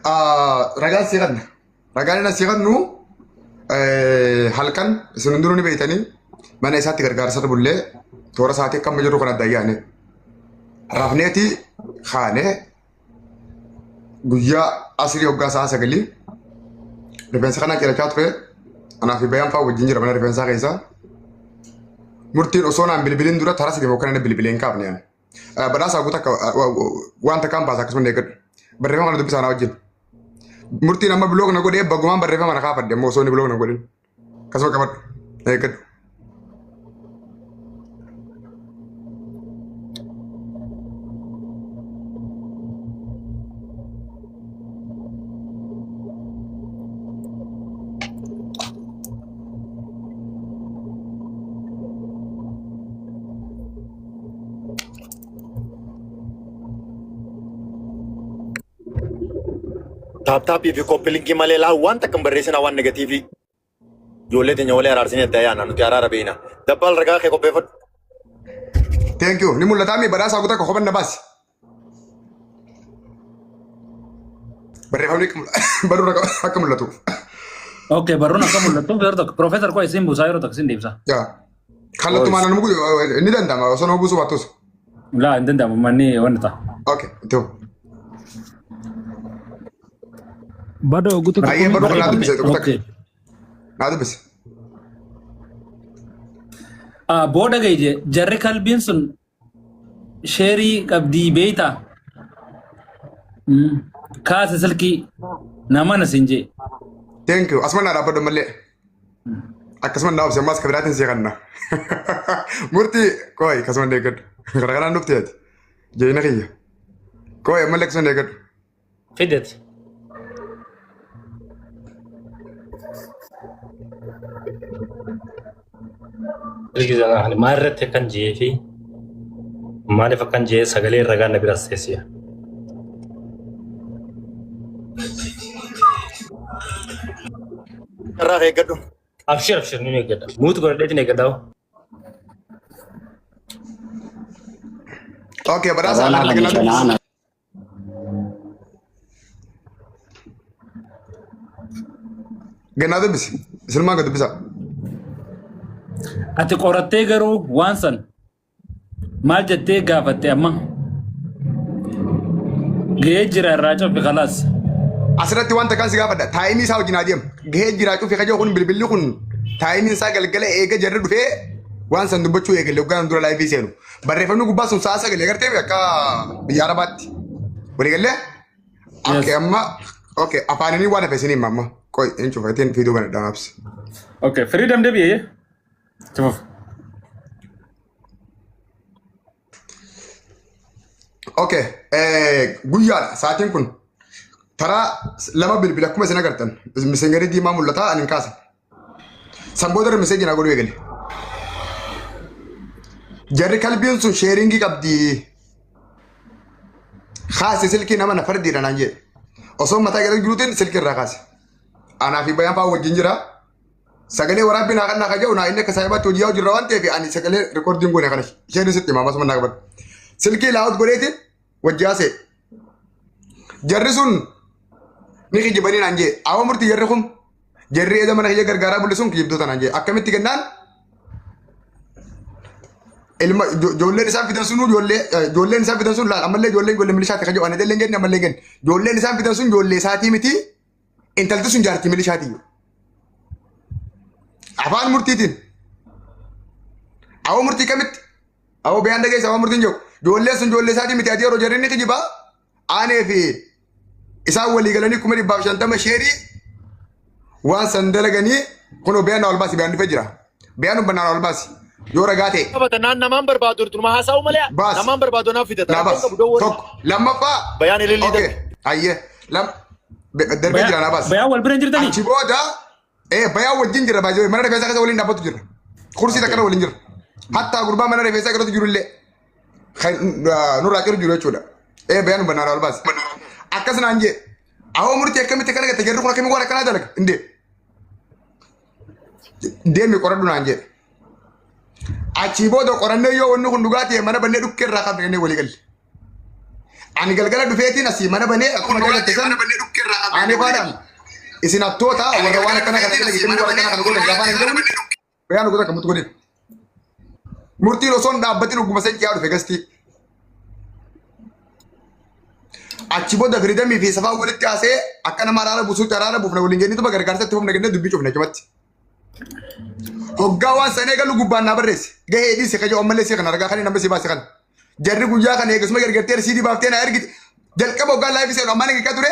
ragaan siqanna ragaan ina siqannu halkan isin hundinuu ni beeytanii mana isaatti gargaarsa bullee toora isaatii akka amma jirru kan adda ayyaane rafneeti kaanee guyyaa asirii hoggaa sa'a sagalii rifeensa kana qirachaa ture anaa fi bayaan fa'aa wajjin jira mana rifeensaa keessaa murtiin osoo naan bilbiliin dura taras deemu kan inni bilbileen kaafne yaani badhaasaa guutaa akka wanta kaampaas akkasuma eeggadhu barreeffama kana dubbisaa na wajjin murtiin amma biloog na godhee bagumaan barreeffama na kaafadde ammoo osoo inni biloog na godhin akkasuma qabadhu eeggadhu. Tap fi koppilinkii malee laa wanta kan barreessina waan negatiivii ijoollee teenya walee araarsinee adda yaana nuti araara beena dabbal ragaa kee qopheeffadhu. Thank you. Ni mul'ataa mi badhaasaa guutaa kophan na baasi. Barreeffamni barruun akka mul'atu. Okay, barruun akka mul'atu yeroo tokko Profeesar koo isin buusaa yeroo tokko isin deebisa. Yaa kallattumaan nama inni danda'ama osoo nama buusuu baattus. Laa hin danda'amu manni wanta ta'a. Okay, itti Bado gutu Aye, bado kan naadu bisa, naadu bisa. Booda gaije jarri kalbiin sun sheerii qabdii beeyta kaasa silkii nama na sinjee. Thank you. Asman ada pada malle. Akasman naaf sih mas kabiratin sih kan na. Murti koi kasman dekat. Kadang-kadang nukti aja. Jadi nak iya. Koi malle kasman dekat. Fidet. Rigizaana maarratti kan jee fi maaliif akkan jee sagalee ragaa na biras teessiya. Irraa eeggadhu. Abshir ni eeggadha. Muutu godhadheetiin eeggadhaa. Okay, berasa anak lagi nanti. Ganado bisa. Selma gak bisa. Ati qorattee garuu waan san maal jettee gaafatte amma gahee jira irraa cufi khalaas. Asirratti wanta kan si gaafadha taayimii isaa wajjin adeemu gahee jira cufi kajoo kun bilbilli kun taayimiin isaa galgala eega jarri dhufee waan san dubbachuu eegale hoggaan dura laayifii seenu barreeffamni gubbaa sun sa'a sagalee gartee akka biyya arabaatti walii galee akka amma okay afaanini waan hafe isiniin amma qoy hin cufateen fiiduu kana dhanaabsi. Okay, freedom deebi'ee. Coba. Okay, guyyaadha sa'aatiin kun taraa lama bilbila akkuma isin agartan miseengarii diimaa mul'ata ani hin kaasa. San booda miseejii na godhuu eegale. Jarri kalbiin sun sheeringii qabdi. Kaase silkii nama na fardiidha naan jedhe. Osoo mataa gara jiruutiin silkii irraa kaase. Anaa fi bayaan fa'aa wajjin jira. Sagalee waraabbii naa kan naa kaja'u naa inni akka saayibaatti hojii yaa jirra waan ta'eef ani sagalee rikoordiin goone kana isheen sitti himaa masuma naa qabatu. Silkii laawut godheetiin wajjaase. Jarri sun ni kijibanii naan jee awwa murtii jarri kun jarri eeda mana kiyya gargaaraa bulli sun kijibdoota naan jee akkamitti kennaan ilma ijoolleen isaan fidan sun ijoolleen isaan fidan sun laal ammallee ijoollee milishaatti kaja'u ani illee jenne ammallee jenne ijoolleen isaan fidan sun ijoollee isaatii miti intalti sun jaartii milishaati. Afaan murtiitiin awwa murtii kamitti awwa bayaan dhageessa awwa murtiin jiru ijoolleen sun ijoollee isaatii miti ati yeroo jarri ni kijibaa aanee fi isaan walii galanii 150 sheerii waan san dalaganii kunoo bayaan na walbaasi bayaan dhufee jira bayaan ubbannaa na walbaasi yoo ragaa ta'e. Naan namaan barbaadu turtuma haasa'u malee namaan barbaadu naaf fidata. Naabas tokko lammaffaa. Bayaan ilillii Okay ayyee darbee jira naabas. Bayaan wal bira hin jirtanii? Achi booda bayaan wajjin jira baay'ee mana rifeensaa keessa waliin dhaabbatu jira. Kursii takkana waliin jira. Hatta gurbaa mana rifeensaa keessa jiru illee nurraa jiru jechuudha. Bayaan ubbannaa na walbaasi. Akkas naan jee awwa murtii akkamitti kana gatte jarri kun akkamitti waan akkanaa dalaga indee deemi qoradhu naan jee achi booda qorannee yoo wanni kun dhugaa ta'e mana bannee dhukkee irraa kan walii galle ani galgala dhufeetiin asii mana bannee akkuma dalatte san Ani fadam. Isin attoota warra waan akkana kana jedhan gidduu waan akkana kana godhan gaafaan hin jedhu. Bayaan godha kamutu godhin. Murtiin osoo hin dhaabbatin oguma san qiyaa dhufe gasti. Achi booda firidamii fi safaa walitti haasee akka nama araara buusuutti araara buufna waliin jennitu ba gargaarsatti humna kennee dubbii cufne jabatti. Hoggaa waan sanee galu gubbaan naa barreesse. Gahee dhiise kaja ammallee see kana argaa kan nama si baase kan. Jarri guyyaa kana eegasuma gargaartee risiidii baaftee na ergite. Jalqaba hoggaa laayifii seenu ammaan eegaa ture.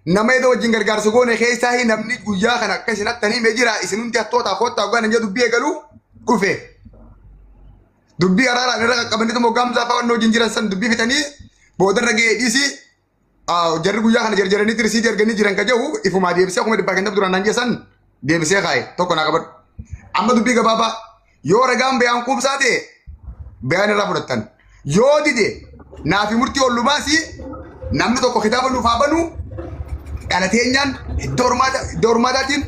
Nama eeda wajjin gargaarsa goone keessaa hin namni guyyaa kana akka isin attanii mee jira isin hundi attootaa koottaa hoggaa nan jedhu dubbii eegalu dhufe. Dubbii araaraan irra qaqqabaniitu hoggaa musaafaa wannoo wajjin jiran san dubbii fitanii boodarra gahee dhiisii jarri guyyaa kana jarjaraniitti risiidii arganii jiran ka jedhu ifumaa deebisee akkuma dhibbaa kennaf duraan naan jeessan deebisee kaaye tokko naa qabadhu. Amma dubbii gabaabaa yoo ragaan bayaan quubsaa ta'e bayaan irraa fudhattan yoo dide naafi murtii ollumaasi namni tokko kitaaba nuuf haa banu dhala teenyaan iddoo hormaataatiin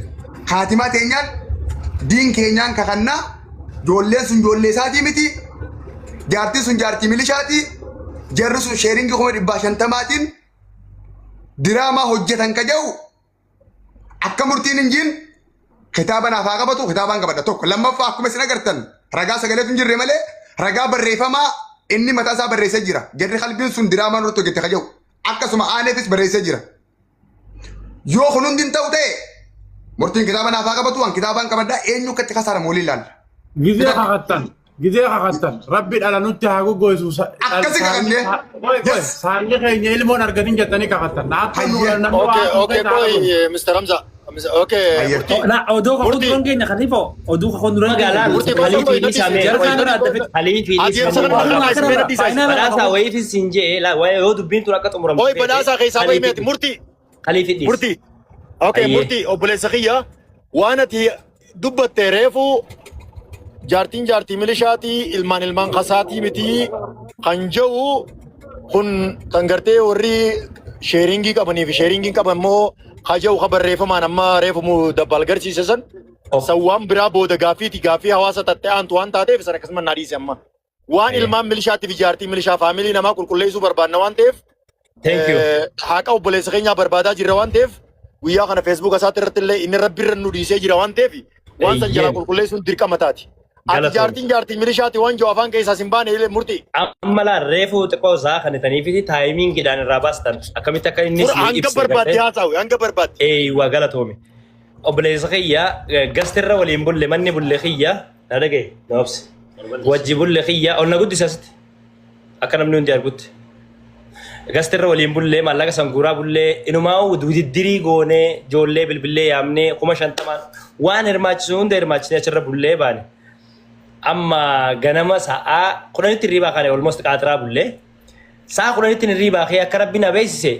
haatimaa teenyaan diin keenyaan kakannaa joolleen sun joollee isaatii miti jaartiin sun jaartii milishaati jarri sun sheeringii 150 diraamaa hojjetan ka jedhu akka murtiin hin jiin kitaaba naaf haa qabatu kitaabaan qabadha tokko lammaffaa akkuma isin agartan ragaa sagaleetu hin jirre malee ragaa barreeffamaa inni mataa isaa barreessee jira jarri qalbiin sun diraamaa nurratti hojjette ka jedhu akkasuma aaneefis barreessee jira yoo kun hundi hin ta'u ta'e murtiin kitaaba naaf haa qabatu waan kitaabaan qabadhaa eenyu akkatti kasaaramu walii ilaalla. Gizee kakattan rabbi dhala nutti haa goggoisu akkasi kakannee saalli keenya ilmoon argatin jettanii kakattan Okay, boy, Mr. Hamza. Okay, Murti. Na odoo ka kunduran keenya kanifo odoo ka kunduran Magaalaan Murti halii Kosovo fiilis inatti amee jarri kana kana halii fiilis Ati yeroo sana amee nama isbeen addiisa. badhaasaa wayii fi sinjee wayii yoo dubbiin tun akka xumuramu Oi, badhaasaa keessaa bahi meeti. Murti. halii fidhiis Murti. Okay, Ayyee. Murti. Obboleessa kiyya waan ati dubbatte reefu jaartii milishaatii ilmaan kasaatii miti kan jedhu kun kan gartee warri sheeringii qabanii fi sheeringii qaban immoo haja'u ka barreeffamaan amma reefamu dabbal garsiise san sawwaan biraa booda gaaffii hawaasa tattee aantu waan taateef san akkasuma naa dhiise amma waan ilmaan milishaatii fi jaartii milishaa faamilii namaa qulqulleessuu barbaadna waan ta'eef Thank you. haqa obboleessa keenyaa barbaadaa jirra waan ta'eef guyyaa kana feesbuuk isaatti irratti illee inni rabbi irra nu dhiisee jira waan ta'eef waan san jalaa qulqulleessuun dirqama taati. Ati jaartii milishaati waan jiru afaan keessaa sin baane illee murtii. amma laan reefuu xiqqoo isaa kan itaniifiti taayimiingiidhaan irraa baastan akkamitti akka inni Hanga barbaadde haa ta'u hanga barbaadde. waa galatoome obboleessa kiyya gastirra waliin bulle manni bulle kiyya na dhagaye na obse wajji bulle kiyya ol na guddisa asitti akka namni hundi argutti gastirra waliin bulle maallaqa sanguuraa bulle inumaa dudiddirii goonee joollee bilbilee yaamnee 50,000 waan hirmaachisu hunda hirmaachisnee achirra bullee baane amma ganama sa'a 10 riibaa kana almost qaatiraa bullee sa'a 10 riibaa kee akka rabbi na beeksise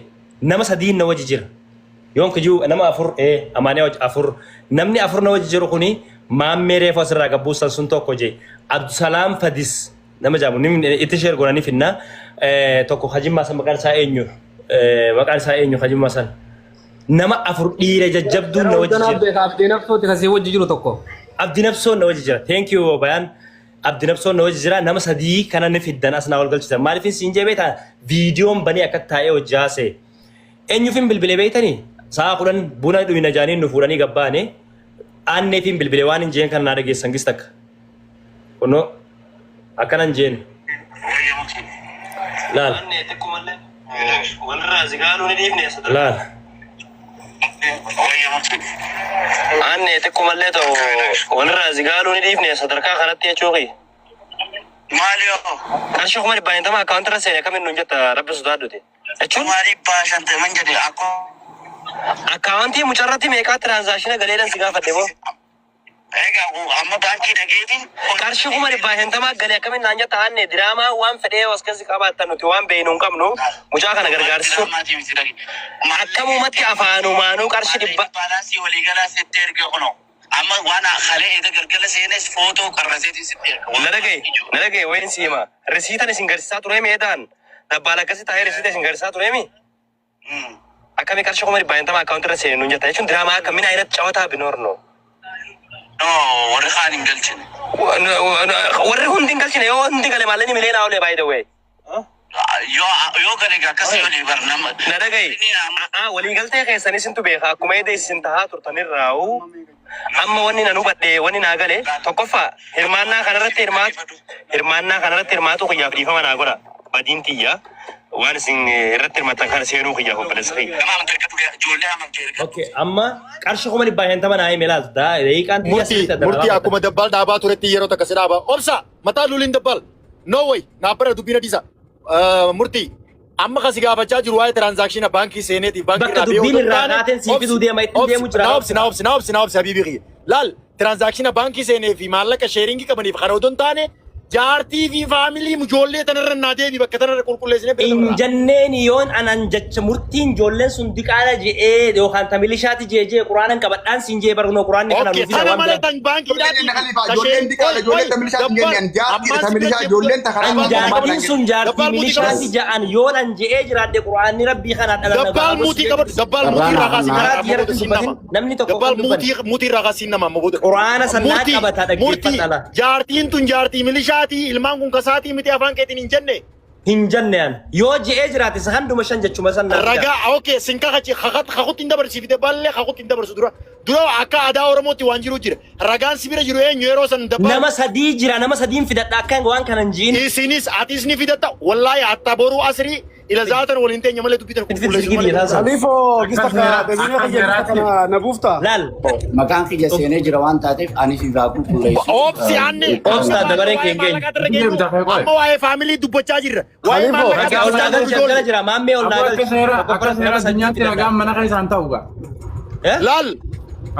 nama 3 na wajji jira yoon kijuu nama 4 amaanee 4 namni 4 na wajji jiru kuni maammee reefu asirraa gabbuusan sun tokko jee Abdusalaam Fadis nama jaamu nimni itti sheer godhanii finna tokko hajimmaa san maqaan isaa eenyu hajimmaa san nama 4 dhiira jajjabduun na wajji jira Abdii nafsooti kasii wajji jiru tokko. Abdi Nafsoon na wajji jira. Thank you Bayaan. Abdi Nafsoon na wajji jira. Nama 3 kana ni fiddan as na wal galchisan. Maaliif siin jee beektaa viidiyoon banii akka taa'ee hojjaase. Eenyuufin bilbilee beektanii? Sa'a 10 buna dhumina jaaniin nu fuudhanii gabbaane. Aanneefin bilbilee waan hin jeen kan naa dhageessan gis takka. Kunoo akkanan jeen. Laal. Laal. Anne xiqqoo mallee ta'u walirraa zigaaluu ni dhiifne sadarkaa kanatti jechuuqi. Maaliyoo? Qarshii 1,200 akkaawuntirra seene akkamiin nuun jetta rabbi sodaadhuti. Jechuun? 1,500 jedhe akkoo. Akkaawuntii mucarratti meeqaa tiraanzaakshina galeedhaan si gaafadhe moo? Egaa amma baankii dhageetiin. Qarshii 1,200 galee akkamiin naan jetta aanne diraamaa waan fedhee as keessi qabaattan nuti waan beeynu hin qabnu mucaa kana gargaarsisuun. Akkamumatti afaanumaanuu qarshii 100. Baalaasii waliigalaa sitti erge kuno. Amma waan halee eega galgala seenes footoo qarraseetiin sitti erge. Nalagee wayin siima. Risiitan isin garsiisaa ture meedaan. Dabbaala akkasii taa'ee risiita isin garsiisaa ture mi? Akkamii qarshii 1,200 akkaawuntirra seenu nuun jetta jechuun diraamaa akkamiin ayinatti cawataa binoorno. Warri kaan hin galchine. Warri hundi hin galchine yoo hundi gale maallee ni mileena olee by the way. yoo gale gaa kasii olii barnama. Na dhagaye. Waliigaltee keessanis hintu beeka akkuma eeda isin tahaa turtanirraa'u. Amma wanni nan hubadhe wanni naa gale tokkoffaa hirmaannaa kanarratti hirmaatu kiyyaaf dhiifama naa godha. Badiin tiyya waan isin irratti hirmaatan kana seenuu kiyyaaf obboleessa kiyya. Okay, amma qarshii 150 naa hime laata deeqaan murtii akkuma dabbal dhaabaa turetti yeroo takka si dhaabaa obsa mataa luliin dabbal no way naa bara dubbiin adiisa murtii amma kasi gaafachaa jiru waa'ee tiraanzaakshinii baankii seeneeti baankii bakka dubbiin irraa kaateen siifiduu deema ittiin deemu jira. Na obsi habiibii kiyya laal tiraanzaakshinii baankii seenee fi maallaqa sheeringii qabaniif kana odoo hin taane jaartii fi faamilii ijoollee tanarra naa deebi bakka tanarra qulqulleessinee hin jenneen yoon anan jecha murtiin ijoolleen sun diqaala je'ee yookaan tamilishaati je'ee quraanan qabadhaan siin jee barnoo quraanni kana nuuf sana malee tan baankiidhaati ijoolleen diqaala ijoolleen tamilishaati jennaan jaartii tamilishaa ijoolleen takaraa jaartiin sun jaartii milishaati ja'an yoon an je'ee jiraadde quraanni rabbii kana dhala dabbal muutii qabatu dabbal muutii raakaasin namni tokko dabbal muutii raakaasin nama mabuudha quraana sannaa qabata dhaggeeffadhala jaartiin tun jaartii milishaa ilmaan kun kasaatii miti afaan keetiin hin jenne. Hin jenneen yoo je'ee jiraate isa handuma shan jechuma san ragaa okay sinka kakut hin dabarsifte ballee kakut hin dabarsu dura akka aadaa oromootti waan jiru jira ragaan sibira jiru eenyu yeroo san dabbal nama sadii jira nama sadiin fidadha akka waan kanan jiin isinis atis ni fidatta wallahi hatta boruu asrii ila zaatan waliin teenya malee dubbitan Khalifo gistaka dabina kiyya kana nabufta laal maqaan kiyya seenee jira waan taateef ani fi baaquu qulleessu obsi anne obsta dabareen keengeen amma waa'ee faamilii dubbachaa jirra waa'ee maallaqa olnaagal jira jira maammee olnaagal akka seera addunyaatti ragaan mana keessaan ta'u gaa. laal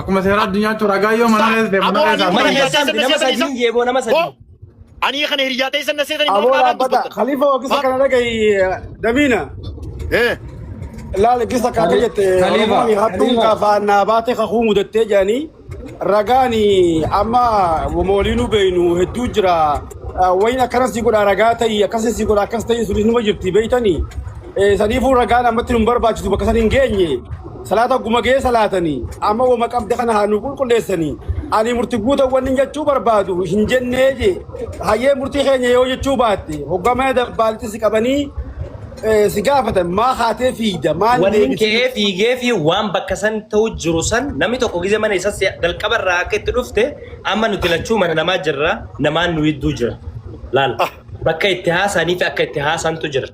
Akkuma seera addunyaatti ragaa yoo mana keessaan nama sadiin jeeboo nama sadii ani kan hiriyaa ta'e san naseetani Abo bada Khalifo gisa kana dagai dabina laal gisa kana jette Khalifo hattun ka faana baate khuu mudatte jani ragaani amma wamolinu beenu heddu jira wayna karansi goda ragata akasi goda akasta sunu numa jirti beitani sadifu ragana matin barbaachitu bakka sanin geenye salata gumagee salatani amma wama qabde kana hanu qulqulleessani ani murti guuta wanni jechuu barbaadu hin jenneeje hayyee murtii keenya yoo jechuu baatte hoggamee dabbaalti si qabanii si gaafatan maa haatee fiigda maan wanni kee fiigee fi waan bakka san ta'u jiru san namni tokko gizee mana isa dalqabarraa akka itti dhufte amma nuti lachuu mana namaa jirra namaan nu hidduu jira laal bakka itti haasanii fi akka itti haasantu jira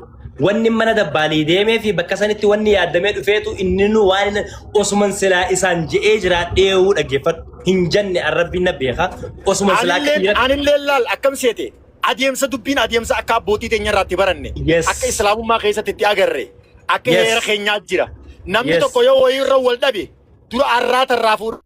wanni mana dabbaalii deemee fi bakka sanitti wanni yaadamee dhufeetu inni nu waan Osman silaa isaan je'ee jira dheewuu dhaggeeffadhu hin jenne arrabbiin na beeka Osman silaa anillee laal akkam seete adeemsa dubbiin adeemsa akka abbootii teenya irratti baranne akka islaamummaa keessatti itti agarre akka heera keenyaa jira namni tokko yoo wayii irra wal dhabe dura arraata irraa fuudha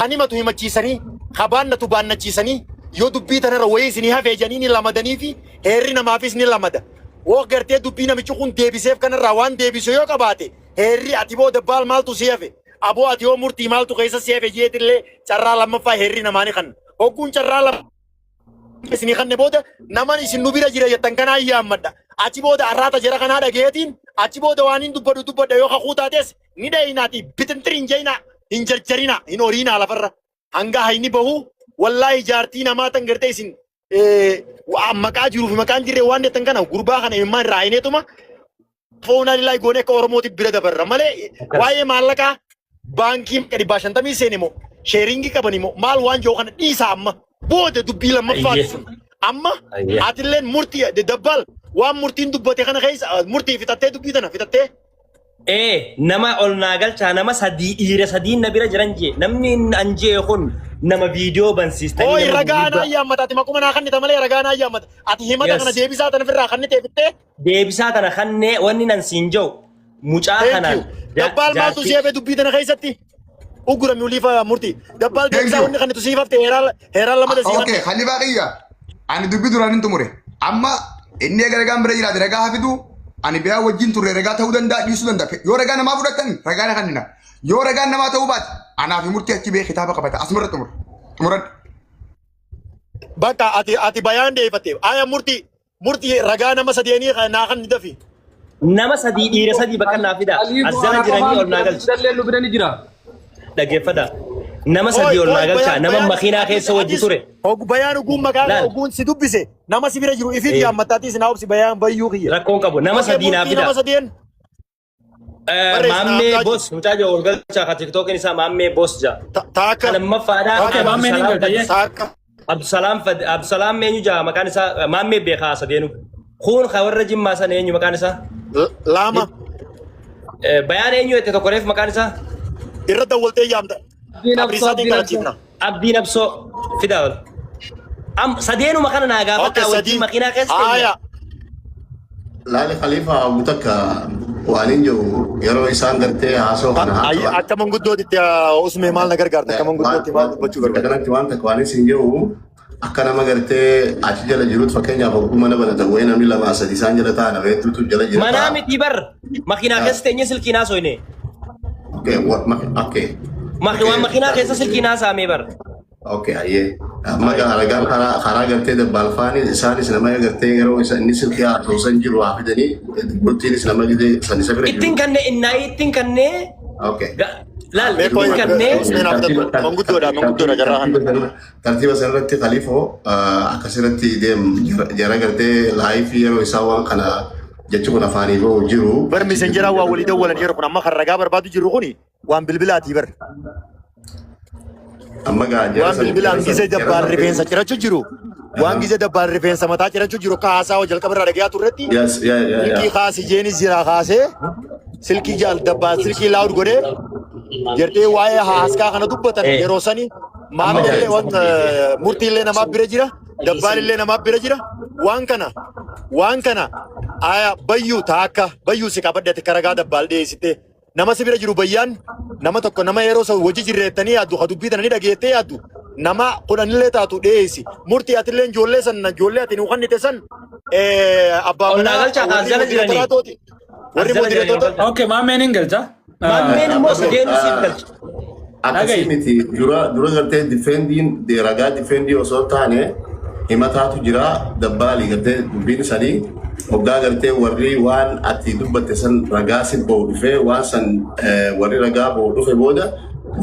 kan himatu himachiisanii kabaannatu baannachiisanii yoo dubbii tanarra wayii isinii hafee janii ni lamadanii fi heerri namaafis ni lamada woo gartee dubbii namichi kun deebiseef kanarraa waan deebisu yoo qabaate heerri ati booda baal maaltu si hafe aboo ati yoo murtii maaltu keessa si hafe jeetillee carraa lammaffaa heerri namaani kan hogguun carraa lammaffaa isinii kanne booda naman isin nu bira jira jettan kanaa yaammadha achi booda arraata jara kanaa dhageetiin achi booda waan hin dubbadha yoo kakuu taates ni dhayinaati bitintiri hin jeyna hin jarjarina hin horiina lafarra hanga hayni bahu wallaahi jaartii namaa tan gartee isin maqaa jiruu fi maqaan jirree waan jettan kana gurbaa kana himmaan irraa hineetuma foonaa lillaahi goone akka oromootti bira dabarra malee waa'ee maallaqaa baankii 150 seene moo sheeringii qabani moo maal waan jiru kana dhiisa amma booda dubbii lammaffaati sun amma atilleen murtii dabbal waan murtiin dubbate kana keessa murtii fitattee dubbii tana fitattee nama ol naa galchaa nama sadii dhiira sadii na bira jiran jee namni an jee kun nama viidiyoo bansiistanii ooy ragaanaa yaammata ati makuma naa kannita malee ragaanaa yaammata ati himata kana deebisaa tana firraa kannitee fittee deebisaa tana kannee wanni nan siin jiru mucaa kanaan dabbal maaltu siifee dubbii tana keessatti ugura miuliifa murtii dabbal deebisaa wanni kannitu siifafte heeraan lamada siifafte okay Khalifaa kiyya ani dubbii duraan hin xumure amma inni egaa bira jiraate ragaa hafidu ani biraa wajjin turre ragaa ta'uu danda'a dhiisuu danda'a yoo ragaa namaa fudhatan ragaa na kannina yoo ragaa namaa ta'uu baate anaaf murtii achi bee kitaaba qabata asumara xumuradha bakka ati bayaan deeffatte aya murtii ragaa nama sadeeni naa kan ni dafi nama sadii dhiira sadii bakka naa fida azana jiranii ol naa galchi dallee nu bira ni jira dhaggeeffadha Nama sadii ol naa galchaa. Nama makiinaa keessa wajji ture. Bayaan oguun magaalaa Laal. oguun si dubbise nama si bira jiru ifiif yaammataatis na obsi bayaan bayyuu kiyya. Rakkoon qabu. Nama sadii naa fida. Nama sadeen. Maammee Boos. Mucaa jira ol galchaa ka tiktookin isaa Maammee Boos jaa. Taaka. Lamaffaadhaa. Okay, Maammee ni galchaye. Taaka. Abdusalaam eenyu jaa maqaan isaa Maammee beekaa sadeenu. Kun ka warra Jimmaa sana eenyu maqaan isaa? Lama. Bayaan eenyu itti tokko reef maqaan isaa? Irra dawwaltee yaamta. Abdiin Absoo. Abdiin Absoo fidaa ol. Sadeenuma kana naa gaafadhaa wajjin makiinaa keessa Aya. Laali Khalifa Mutakka waan jiru yeroo isaan gartee haasoo kana Akka manguddootitti usmee maal na gargaarta akka manguddootti maal dubbachuu gargaarta. kanatti waan takka waan isin jiru akka nama gartee achi jala jiruut fakkeenyaaf ogguu mana banatan wayii namni lama sadi isaan jala ta'an reetuutu jala jira. Manaa miti bar makiinaa keessa teenye silkiinaa sooyne. Okay. Waan makiinaa keessa silkiinaa saamee bar. Okay, ayyee. Amma ragaan karaa gartee dabbalfaanis isaanis nama gartee yeroo inni silkii haasoosan jiru haa fidanii bultiinis nama gidee san isa bira jiru. Ittiin kannee innaa ittiin kannee. Okay. Laal ittiin kannee. Manguddoodha jarraa hanna. Tartiiba sanarratti Khalifoo akkasirratti jara gartee laayifii yeroo isaa waan kana jechuun afaanii bahu jiru. Bar misenjeraa waa walii dawwalan yeroo kun amma kan ragaa barbaadu jiru kuni waan bilbilaatii bar. Amma gaajjara Waan bilbilaan gisee dabbaan rifeensa cirachuu jiru. Waan gisee dabbaan rifeensa mataa cirachuu jiru kaasaa hojii jalqaba irraa dhagayaa turretti. Silkii kaasii jeenis jira kaasee silkii jaal dabbaan silkii laawud godhee jertee waa'ee haaskaa kana dubbatan yeroo sani maamillee wanta murtiillee namaaf bira jira dabbaan illee namaaf bira jira waan kana aya bayyuu taakka bayyuu si qabadde karagaa dabbaal dhiyeessite nama si bira jiru bayyaan nama tokko nama yeroo sa hojii jirreettanii yaaddu ha dubbii tananii dhageettee yaaddu nama kudhanillee taatu dhiyeessi murtii atillee ijoollee san ijoollee ati nu kannite san abbaa Onnaa galchaa kaas jala jiranii. warri mudireetota Okay, Maammeen hin galcha. Maammeen immoo sadeenuu siif galcha. akkasii miti dura gartee difeendiin ragaa difeendii osoo taane himataatu jira dabbaalii gartee dubbiin sanii hoggaa gartee warri waan ati dubbatte san ragaa si ba'u dhufee waan san warri ragaa ba'u dhufe booda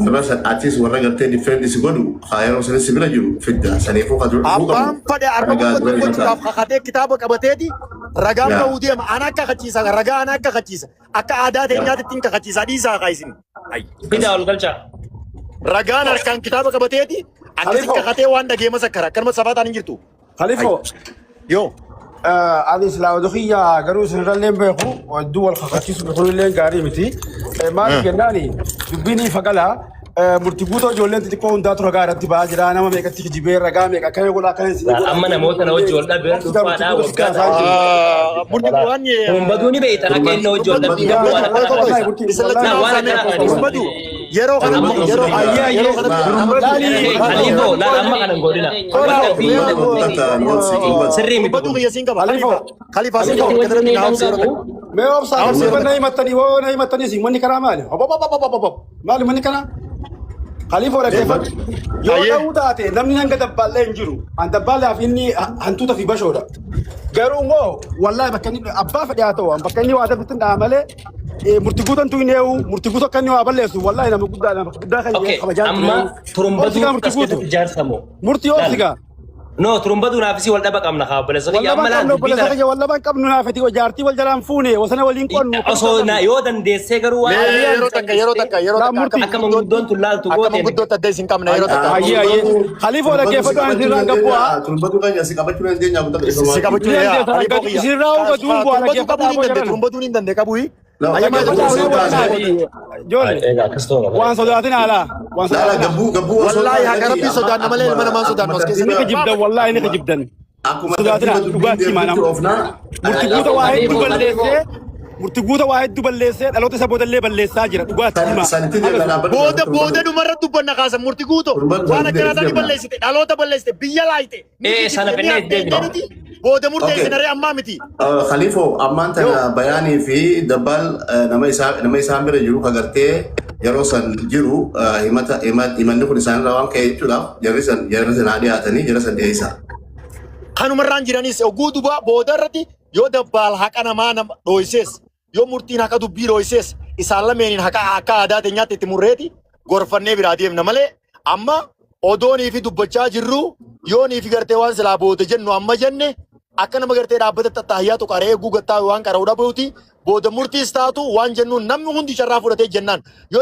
warra san atis warra gartee difeendi si godhu haa yeroo sanis si bira jiru fidda saniifuu ka dura abbaan fadhe arba gochuudhaaf kakatee kitaaba qabateeti ragaan ba'uu deema ana akka kachiisa ragaa ana akka kachiisa akka aadaa teenyaatti ittiin kakachiisaa dhiisaa kaa'isin. Fidaa ol galchaa. Ragaan harkaan kitaaba qabateeti akkasitti kakatee waan dhageema sakkara akkanuma safaataan hin jirtu. Khalifo. Yoo. Ani islaama dukhiyya garuu isinirrallee beeku wadduu wal kakachiisu biqilullee gaarii miti. Maaliif jennaani dubbiin fagalaa murtii guutuu ijoolleen xixiqqoo hundaatu ragaa irratti ba'aa jira nama meeqatti kijibee ragaa meeqa akkana godha akkana isin godha. Amma namoota na wajji wal dhabee dhufaadhaa waggaa. Murtii waan Humbaduu ni beektan akka inni wajji wal dhabee gabu waan akka yeroo kana yeroo yeroo kana Khalifoo laal amma kana hin godhina. Sirrii miti. Humbaduu kiyya siin qaba. Khalifaa siin qaba. Katarratti naa obsa yeroo kana. Mee obsaa obsi na himattanii hoo na himattanii isin manni kanaa maali? Maali manni kanaa? Khalifoo dhaggeeffatu. Yoo ta'uu taate namni hanga dabbaallee hin jiru. An dabbaalaaf inni hantuuta fi bashoodha. Garuu immoo wallaahi bakka inni abbaa fedhe haa ta'u bakka inni waa dabbitti hin dhaha malee murtii guutantu hin eewu murtii guutuu akka inni waa balleessu wallaahi nama guddaa kan kabajaa Amma turumbaduu as keessatti ijaarsamoo. murtii obsigaa. No, turumbaduu naafisii wal dhaba qabna kaa obboleessa kiyya amma laan dubbii kana. Wallaba qabnu naafati jaartii wal jalaan fuune wasana waliin qonnu. Osoo yoo dandeessee garuu waan yeroo takka akka manguddoon tun laaltu akka goote. manguddoota adda isin qabna yeroo takka. Ayyee Khalifoo dhaggeeffatu an sirraan gabbu'aa. Turumbatu kan si qabachuu dandeenya Si qabachuu dandeenya. Sirraa hubatuu bu'aa dhaggeeffatu. Turumbatuu hin dandeenye qabu. Ijoollee waan sodaatin alaa. gabbuu Wallaahi haqa rabbii sodaanna malee ilma namaa sodaanna as Ni keessatti. kijibdan wallaahi ni kijibdan. akkuma Sodaatina dhugaatii maanaam. Murtii guuta waa hedduu balleessee murtii guuta waa hedduu balleessee dhaloota isa boodallee balleessaa jira dhugaatii himaa. Booda dhumarra dubbanna kaasan murtii guuto waan akkanaataa ni balleessite dhaloota balleessite biyya laayite. Sana fennee deebiin. Booda murteessine ree ammaa miti. Khalifoo ammaan tana bayaanii fi dabbal nama isaan bira jiru kagartee yeroo san jiru himanni kun isaanirraa waan ka'e jechuudhaaf jarri san haa dhiyaatanii jara san dhiyeessaa. Kanumarraan jiranis oguu dubaa booda irratti yoo dabbaal haqa namaa nama dhooysees yoo murtiin haqa dubbii dhooysees isaan lameeniin haqa akka aadaa teenyaatti itti murreeti gorfannee biraa deemna malee amma odoonii fi dubbachaa jirru yoonii fi gartee waan silaa booda jennu amma jenne akka nama gartee dhaabbata tattaahiyyaatu qara eeguu gattaa waan qara dhabuuti booda murtiis taatu waan jennuun namni hundi carraa fudhatee jennaan yoo